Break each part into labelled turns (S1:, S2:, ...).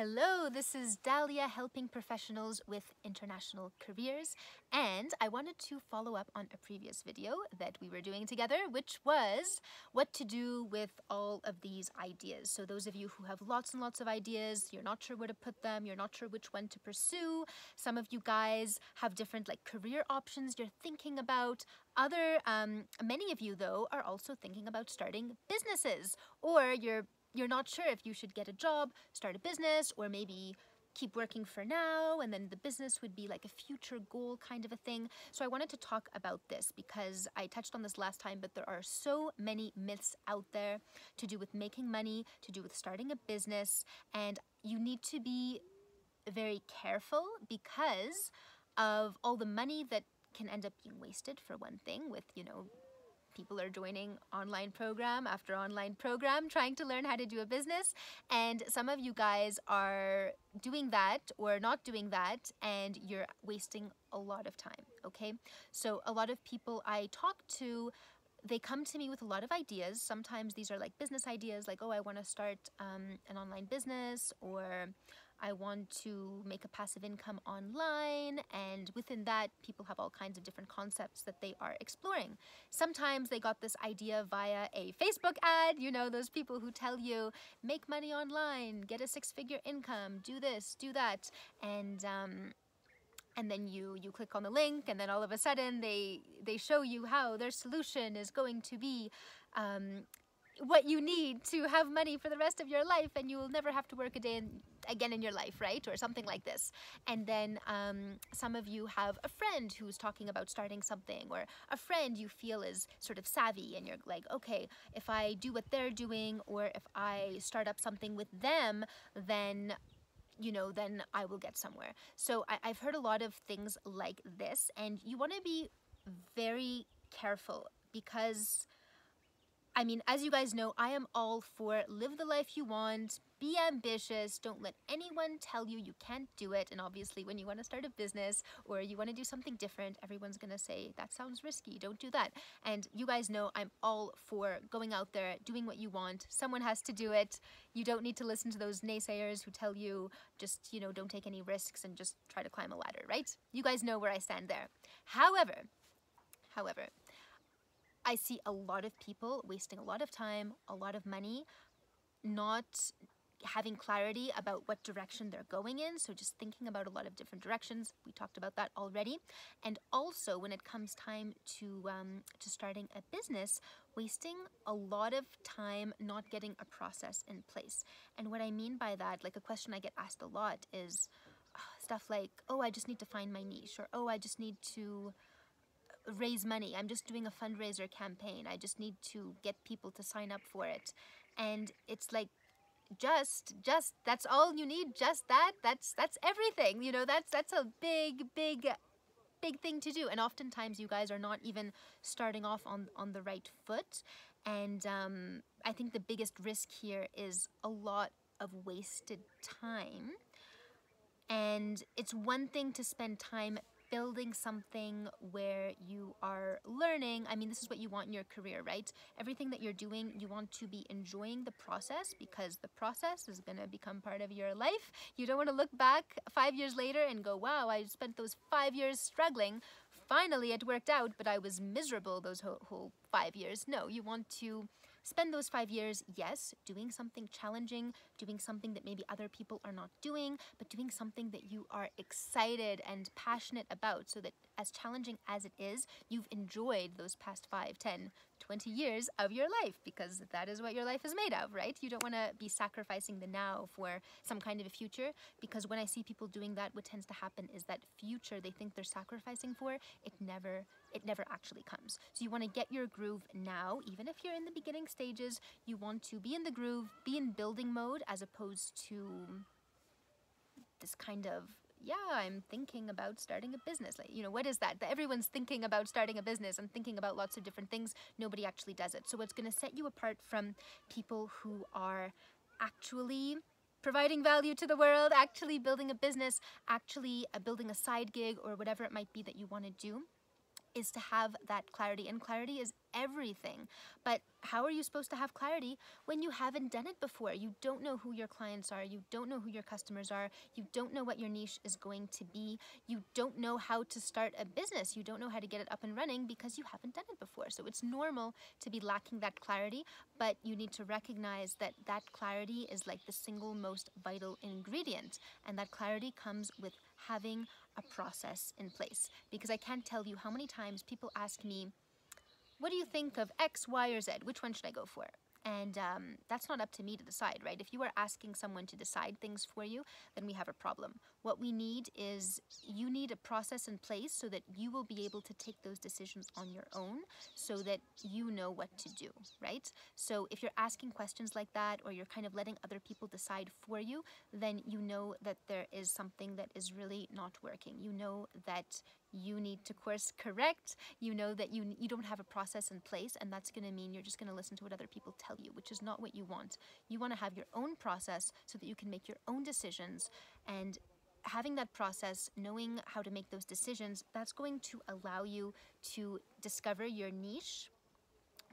S1: Hello, this is Dahlia helping professionals with international careers, and I wanted to follow up on a previous video that we were doing together, which was what to do with all of these ideas. So those of you who have lots and lots of ideas, you're not sure where to put them, you're not sure which one to pursue. Some of you guys have different career options you're thinking about. Many of you though are also thinking about starting businesses, or you're not sure if you should get a job, start a business, or maybe keep working for now and then the business would be like a future goal kind of a thing. So I wanted to talk about this because I touched on this last time, but there are so many myths out there to do with making money, to do with starting a business, and you need to be very careful because of all the money that can end up being wasted, for one thing, with, people are joining online program after online program trying to learn how to do a business, and some of you guys are doing that or not doing that and you're wasting a lot of time. Okay, so a lot of people I talk to, they come to me with a lot of ideas. Sometimes these are like business ideas, like, oh, I want to start an online business, or I want to make a passive income online, and within that, people have all kinds of different concepts that they are exploring. Sometimes they got this idea via a Facebook ad, those people who tell you, make money online, get a six-figure income, do this, do that, and then you click on the link, and then all of a sudden they show you how their solution is going to be what you need to have money for the rest of your life, and you will never have to work a day again in your life, right? Or something like this. And then some of you have a friend who's talking about starting something, or a friend you feel is sort of savvy, and you're like, okay, if I do what they're doing, or if I start up something with them, then then I will get somewhere. So I've heard a lot of things like this, and you want to be very careful because, as you guys know, I am all for live the life you want, be ambitious, don't let anyone tell you you can't do it. And obviously when you want to start a business or you want to do something different, everyone's going to say, that sounds risky, don't do that. And you guys know I'm all for going out there, doing what you want. Someone has to do it. You don't need to listen to those naysayers who tell you just, don't take any risks and just try to climb a ladder, right? You guys know where I stand there. However, I see a lot of people wasting a lot of time, a lot of money, not having clarity about what direction they're going in. So just thinking about a lot of different directions. We talked about that already. And also when it comes time to starting a business, wasting a lot of time not getting a process in place. And what I mean by that, like a question I get asked a lot is stuff like, oh, I just need to find my niche, or oh, I just need to raise money. I'm just doing a fundraiser campaign. I just need to get people to sign up for it. And it's like, just that's all you need, just that's everything, that's a big thing to do. And oftentimes you guys are not even starting off on the right foot. And I think the biggest risk here is a lot of wasted time. And it's one thing to spend time building something where you are learning. This is what you want in your career, right? Everything that you're doing, you want to be enjoying the process, because the process is going to become part of your life. You don't want to look back 5 years later and go, wow, I spent those 5 years struggling. Finally, it worked out, but I was miserable those whole 5 years. No, you want to spend those 5 years, yes, doing something challenging, doing something that maybe other people are not doing, but doing something that you are excited and passionate about, so that as challenging as it is, you've enjoyed those past 5, 10, 20 years of your life, because that is what your life is made of, right? You don't want to be sacrificing the now for some kind of a future, because when I see people doing that, what tends to happen is that future they think they're sacrificing for, it never actually comes. So you want to get your groove now, even if you're in the beginning stages. You want to be in the groove, be in building mode, as opposed to this kind of, yeah, I'm thinking about starting a business. Like, what is that? Everyone's thinking about starting a business and thinking about lots of different things. Nobody actually does it. So what's going to set you apart from people who are actually providing value to the world, actually building a business, actually building a side gig, or whatever it might be that you want to do, is to have that clarity. And clarity is everything. But how are you supposed to have clarity when you haven't done it before? You don't know who your clients are. You don't know who your customers are. You don't know what your niche is going to be. You don't know how to start a business. You don't know how to get it up and running because you haven't done it before. So it's normal to be lacking that clarity, but you need to recognize that that clarity is like the single most vital ingredient. And that clarity comes with having a process in place. Because I can't tell you how many times people ask me, what do you think of X, Y, or Z? Which one should I go for? And that's not up to me to decide, right? If you are asking someone to decide things for you, then we have a problem. What we need is, you need a process in place so that you will be able to take those decisions on your own, so that you know what to do, right? So if you're asking questions like that, or you're kind of letting other people decide for you, then you know that there is something that is really not working. You know that you need to course correct. You know that you don't have a process in place, and that's going to mean you're just going to listen to what other people tell you, which is not what you want. You want to have your own process so that you can make your own decisions, and having that process, knowing how to make those decisions, that's going to allow you to discover your niche,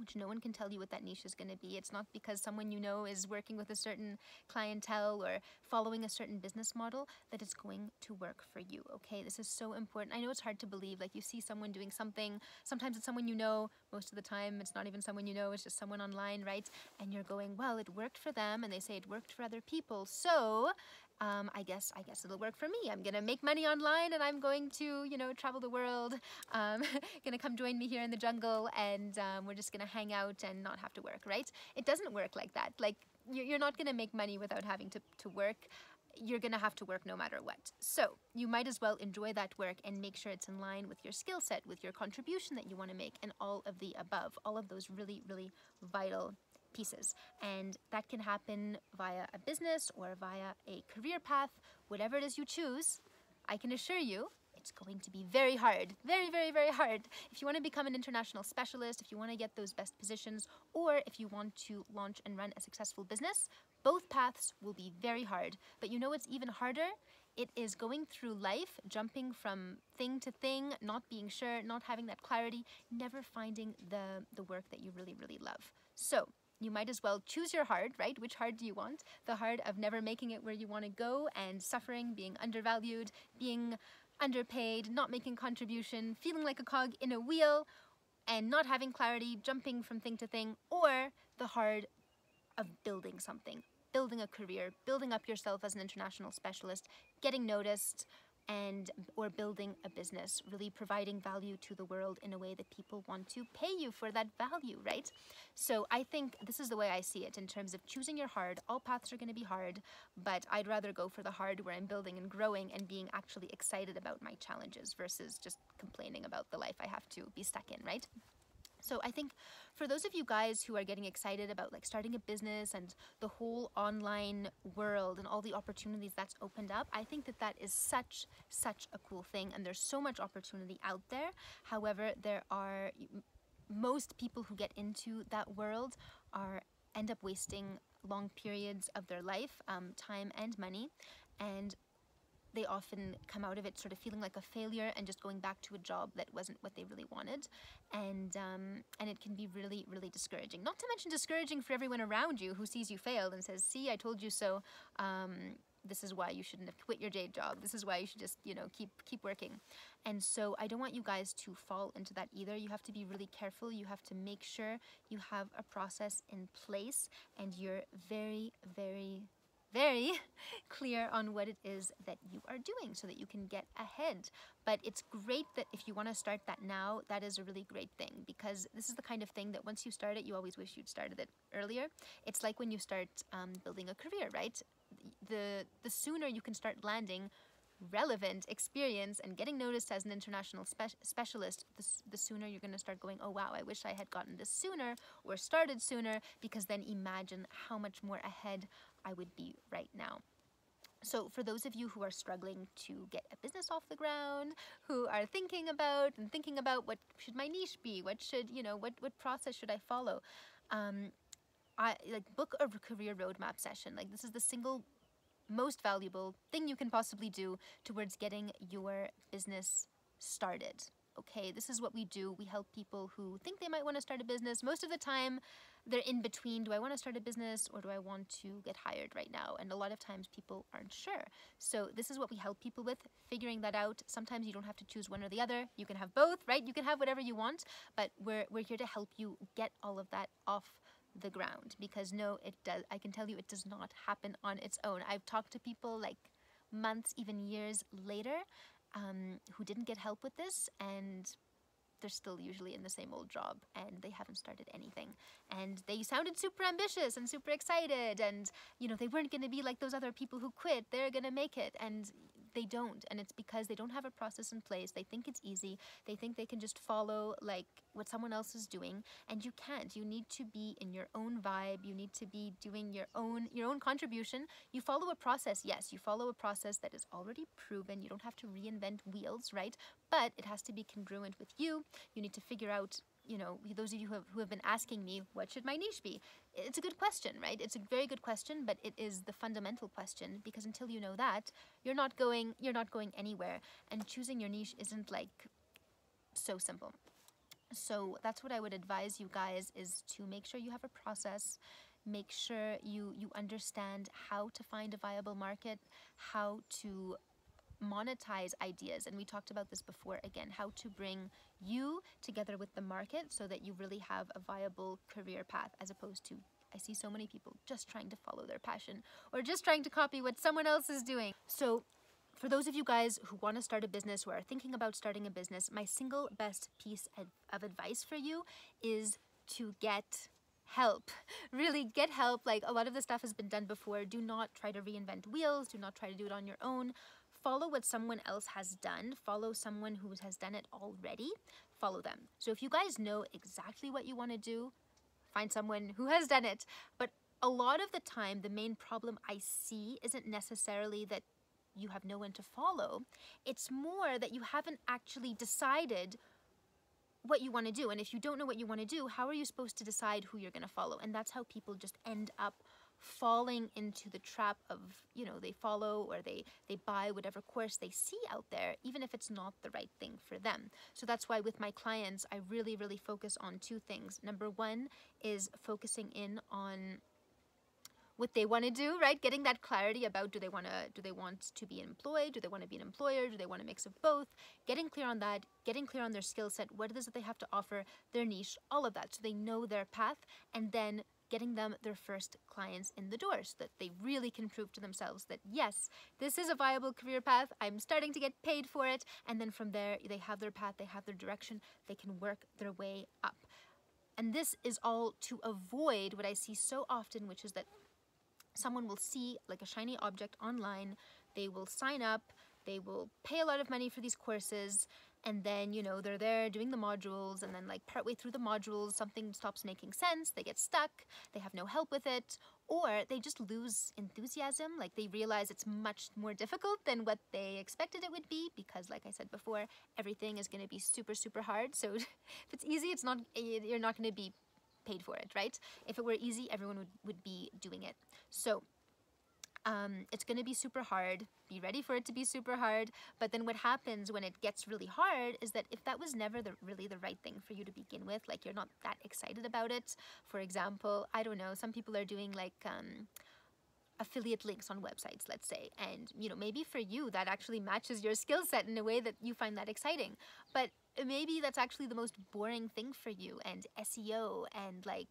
S1: which no one can tell you what that niche is going to be. It's not because someone you know is working with a certain clientele or following a certain business model that it's going to work for you, okay? This is so important. I know it's hard to believe, like you see someone doing something, sometimes it's someone you know, most of the time it's not even someone you know, it's just someone online, right? And you're going, well, it worked for them, and they say it worked for other people, so I guess it'll work for me. I'm gonna make money online, and I'm going to, you know, travel the world. Gonna come join me here in the jungle, and we're just gonna hang out and not have to work, right? It doesn't work like that. Like, you're not gonna make money without having to work. You're gonna have to work no matter what. So you might as well enjoy that work and make sure it's in line with your skill set, with your contribution that you want to make, and all of the above, all of those really, really vital pieces. And that can happen via a business or via a career path. Whatever it is you choose, I can assure you it's going to be very hard. Very, very, very hard. If you want to become an international specialist, if you want to get those best positions, or if you want to launch and run a successful business, both paths will be very hard. But you know what's even harder? It is going through life, jumping from thing to thing, not being sure, not having that clarity, never finding the work that you really, really love. So you might as well choose your hard, right? Which hard do you want? The hard of never making it where you want to go, and suffering, being undervalued, being underpaid, not making contribution, feeling like a cog in a wheel, and not having clarity, jumping from thing to thing, or the hard of building something, building a career, building up yourself as an international specialist, getting noticed, and or building a business, really providing value to the world in a way that people want to pay you for that value, right? So I think this is the way I see it in terms of choosing your hard. All paths are going to be hard, but I'd rather go for the hard where I'm building and growing and being actually excited about my challenges versus just complaining about the life I have to be stuck in, right? So I think for those of you guys who are getting excited about like starting a business and the whole online world and all the opportunities that's opened up, I think that that is such a cool thing, and there's so much opportunity out there. However, there are most people who get into that world end up wasting long periods of their life, time and money, and they often come out of it sort of feeling like a failure and just going back to a job that wasn't what they really wanted. And it can be really, really discouraging. Not to mention discouraging for everyone around you who sees you fail and says, see, I told you so. This is why you shouldn't have quit your day job. This is why you should just, you know, keep working. And so I don't want you guys to fall into that either. You have to be really careful. You have to make sure you have a process in place and you're very, very, very clear on what it is that you are doing so that you can get ahead. But it's great that if you want to start that now, that is a really great thing, because this is the kind of thing that once you start it, you always wish you'd started it earlier. It's like when you start building a career, right? The sooner you can start landing relevant experience and getting noticed as an international specialist, the sooner you're going to start going, oh wow, I wish I had gotten this sooner or started sooner, because then imagine how much more ahead I would be right now. So for those of you who are struggling to get a business off the ground, who are thinking about what should my niche be, what should, you know, what process should I follow, I like book a career roadmap session. Like, this is the single most valuable thing you can possibly do towards getting your business started. okay, this is what we do. We help people who think they might want to start a business. Most of the time, they're in between. Do I want to start a business or do I want to get hired right now? And a lot of times people aren't sure. So this is what we help people with, figuring that out. Sometimes you don't have to choose one or the other. You can have both, right? You can have whatever you want, but we're here to help you get all of that off the ground, because no, it does. I can tell you it does not happen on its own. I've talked to people like months, even years later, who didn't get help with this, and they're still usually in the same old job and they haven't started anything. And they sounded super ambitious and super excited, and you know, they weren't going to be like those other people who quit. They're going to make it, and they don't. And it's because they don't have a process in place. They think it's easy. They think they can just follow like what someone else is doing, and you can't. You need to be in your own vibe. You need to be doing your own contribution. You follow a process. Yes, you follow a process that is already proven. You don't have to reinvent wheels, right? But it has to be congruent with you. You need to figure out, you know, those of you who have been asking me, what should my niche be? It's a good question, right? It's a very good question, but it is the fundamental question, because until you know that, you're not going anywhere. And choosing your niche isn't like so simple. So that's what I would advise you guys, is to make sure you have a process. Make sure you understand how to find a viable market, how to monetize ideas. And we talked about this before, again, how to bring you together with the market so that you really have a viable career path, as opposed to, I see so many people just trying to follow their passion or just trying to copy what someone else is doing. So for those of you guys who want to start a business, who are thinking about starting a business, my single best piece of advice for you is to get help. Really get help. Like, a lot of the stuff has been done before. Do not try to reinvent wheels. Do not try to do it on your own. Follow what someone else has done. Follow someone who has done it already. Follow them. So if you guys know exactly what you want to do, find someone who has done it. But a lot of the time, the main problem I see isn't necessarily that you have no one to follow. It's more that you haven't actually decided what you want to do. And if you don't know what you want to do, how are you supposed to decide who you're going to follow? And that's how people just end up falling into the trap of, you know, they follow or they buy whatever course they see out there, even if it's not the right thing for them. So that's why with my clients, I really, really focus on two things. Number one is focusing in on what they want to do, right? Getting that clarity about, do they want to be employed? Do they want to be an employer? Do they want a mix of both? Getting clear on that, getting clear on their skill set, what it is that they have to offer, their niche, all of that, so they know their path, and then getting them their first clients in the door so that they really can prove to themselves that, yes, this is a viable career path, I'm starting to get paid for it, and then from there, they have their path, they have their direction, they can work their way up. And this is all to avoid what I see so often, which is that someone will see like a shiny object online, they will sign up, they will pay a lot of money for these courses, and then, you know, they're there doing the modules, and then like partway through the modules, something stops making sense, they get stuck, they have no help with it, or they just lose enthusiasm, like they realize it's much more difficult than what they expected it would be, because like I said before, everything is going to be super, super hard. So if it's easy, you're not going to be paid for it, right? If it were easy, everyone would be doing it. So it's going to be super hard. Be ready for it to be super hard. But then what happens when it gets really hard is that if that was never really the right thing for you to begin with, like you're not that excited about it. For example, I don't know, some people are doing like affiliate links on websites, let's say, and you know, maybe for you that actually matches your skill set in a way that you find that exciting, but maybe that's actually the most boring thing for you, and SEO and like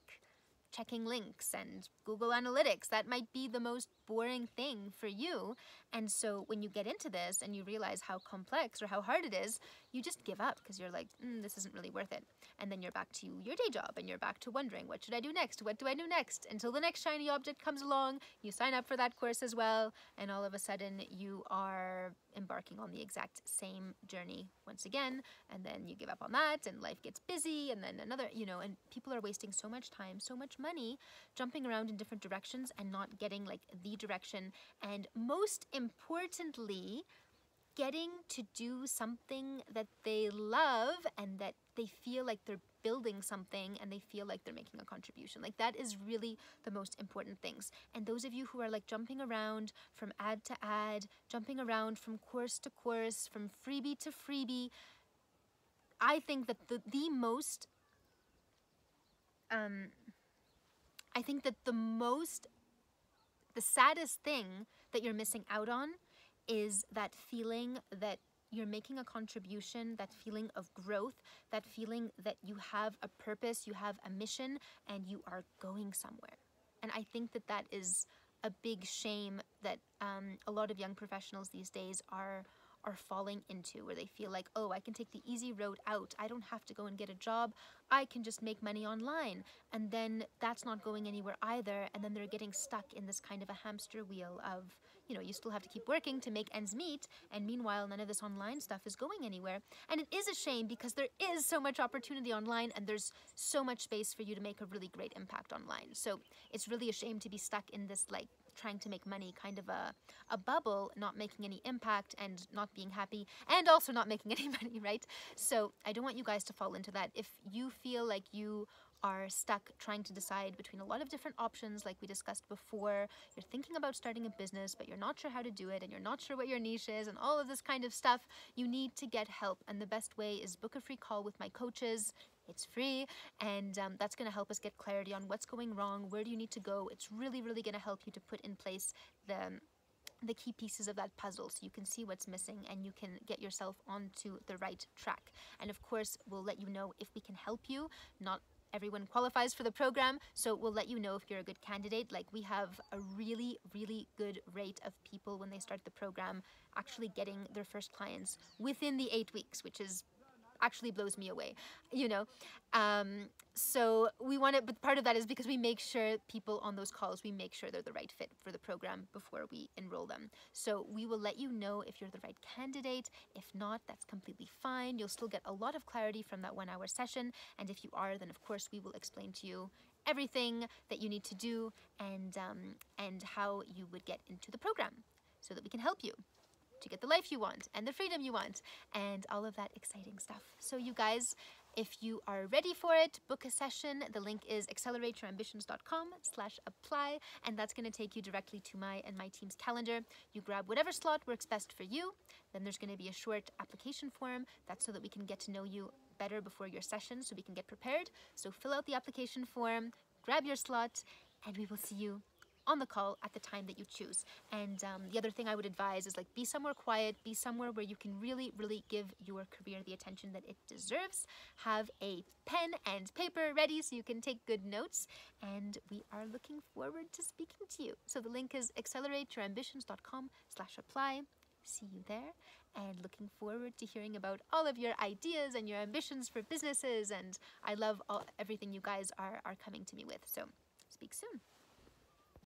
S1: checking links and Google Analytics, that might be the most boring thing for you. And so when you get into this and you realize how complex or how hard it is, you just give up because you're like, this isn't really worth it. And then you're back to your day job and you're back to wondering, what should I do next? What do I do next? Until the next shiny object comes along, you sign up for that course as well, and all of a sudden you are embarking on the exact same journey once again, and then you give up on that and life gets busy, and then another, you know, and people are wasting so much time, so much money jumping around in different directions and not getting like the direction, and most importantly, getting to do something that they love and that they feel like they're building something and they feel like they're making a contribution. Like that is really the most important things. And those of you who are like jumping around from ad to ad, jumping around from course to course, from freebie to freebie, I think that the most, I think that the saddest thing that you're missing out on is that feeling that you're making a contribution, that feeling of growth, that feeling that you have a purpose, you have a mission, and you are going somewhere. And I think that that is a big shame that a lot of young professionals these days are falling into, where they feel like, oh, I can take the easy road out. I don't have to go and get a job. I can just make money online. And then that's not going anywhere either. And then they're getting stuck in this kind of a hamster wheel of, you know, you still have to keep working to make ends meet. And meanwhile, none of this online stuff is going anywhere. And it is a shame because there is so much opportunity online and there's so much space for you to make a really great impact online. So it's really a shame to be stuck in this, like, trying to make money kind of a bubble, not making any impact and not being happy and also not making any money, right? So I don't want you guys to fall into that. If you feel like you are stuck trying to decide between a lot of different options like we discussed before, you're thinking about starting a business but you're not sure how to do it and you're not sure what your niche is and all of this kind of stuff, you need to get help. And the best way is book a free call with my coaches. It's free, and that's going to help us get clarity on what's going wrong, where do you need to go. It's really, really going to help you to put in place the key pieces of that puzzle so you can see what's missing and you can get yourself onto the right track. And of course, we'll let you know if we can help you. Not everyone qualifies for the program, so we'll let you know if you're a good candidate. Like, we have a really, really good rate of people when they start the program actually getting their first clients within the 8 weeks, which is actually blows me away, you know. So we want it, but part of that is because we make sure people on those calls, we make sure they're the right fit for the program before we enroll them. So we will let you know if you're the right candidate. If not, that's completely fine. You'll still get a lot of clarity from that 1 hour session. And if you are, then of course we will explain to you everything that you need to do and how you would get into the program so that we can help you to get the life you want and the freedom you want and all of that exciting stuff. So you guys, if you are ready for it, book a session. The link is accelerate-yourambitions.com/apply, and that's going to take you directly to my and my team's calendar. You grab whatever slot works best for you. Then there's going to be a short application form. That's so that we can get to know you better before your session so we can get prepared. So fill out the application form, grab your slot, and we will see you on the call at the time that you choose. And the other thing I would advise is, like, be somewhere quiet, be somewhere where you can really, really give your career the attention that it deserves. Have a pen and paper ready so you can take good notes. And we are looking forward to speaking to you. So the link is accelerate-yourambitions.com/apply. See you there, and looking forward to hearing about all of your ideas and your ambitions for businesses. And I love everything you guys are coming to me with. So speak soon.